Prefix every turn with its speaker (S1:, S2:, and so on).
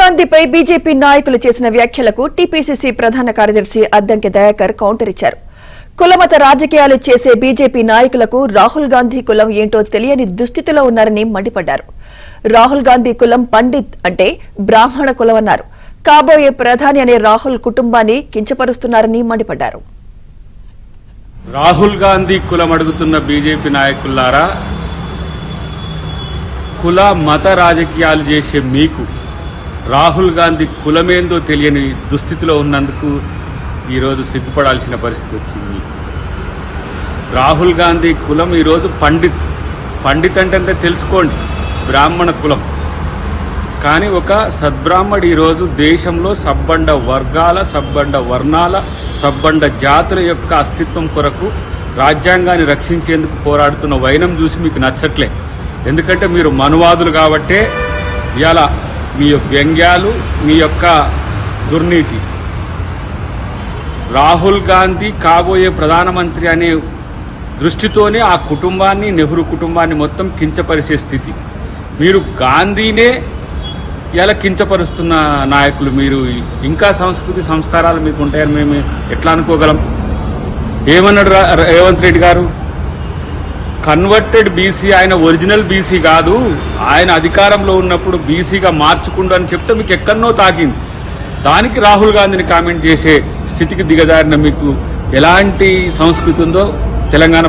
S1: గాంధీపై BJP నాయకులు చేసిన వ్యాఖ్యలకు టీపీసీసీ ప్రధాన కార్యదర్శి అద్దంకి దయాకర్ కౌంటర్ ఇచ్చారు. కులమత రాజకీయాలు చేసే బీజేపీ నాయకులకు రాహుల్ గాంధీ కులం ఏంటో తెలియని దుస్థితిలో ఉన్నారని మండిపడ్డారు. రాహుల్ గాంధీ కులం పండిత్ అంటే బ్రాహ్మణ కులమన్నారు. కాబోయే ప్రధాని అనే రాహుల్ కుటుంబాన్ని కించపరుస్తున్నారని మండిపడ్డారు.
S2: రాహుల్ గాంధీ కులం అడుగుతున్న బీజేపీ నాయకులారా, కుల మత రాజకీయాలు చేసే మీకు రాహుల్ గాంధీ కులమేందో తెలియని దుస్థితిలో ఉన్నందుకు ఈరోజు సిగ్గుపడాల్సిన పరిస్థితి వచ్చింది. రాహుల్ గాంధీ కులం ఈరోజు పండిత్ అంటే తెలుసుకోండి, బ్రాహ్మణ కులం. కానీ ఒక సద్బ్రాహ్మడు ఈరోజు దేశంలో సబ్బండ వర్గాల, సబ్బండ వర్ణాల, సబ్బండ జాతుల యొక్క అస్తిత్వం కొరకు రాజ్యాంగాన్ని రక్షించేందుకు పోరాడుతున్న వైనం చూసి మీకు నచ్చట్లే. ఎందుకంటే మీరు మనువాదులు కాబట్టే ఇలా మీ వ్యంగ్యాలు, మీ యొక్క దుర్నీతి. రాహుల్ గాంధీ కాబోయే ప్రధానమంత్రి అనే దృష్టితోనే ఆ కుటుంబాన్ని, నెహ్రూ కుటుంబాన్ని మొత్తం కించపరిచే స్థితి. మీరు గాంధీనే ఇలా కించపరుస్తున్న నాయకులు. మీరు ఇంకా సంస్కృతి సంస్కారాలు మీకు ఉంటాయని మేము ఎట్లా అనుకోగలం? ఏమన్నాడు రేవంత్ రెడ్డి గారు? కన్వర్టెడ్ బీసీ, ఆయన ఒరిజినల్ బీసీ కాదు, ఆయన అధికారంలో ఉన్నప్పుడు బీసీగా మార్చుకుండు అని చెప్తే మీకు ఎక్కడనో తాకింది. దానికి రాహుల్ గాంధీని కామెంట్ చేసే స్థితికి దిగజారిన మీకు ఎలాంటి సంస్కృతి ఉందో తెలంగాణ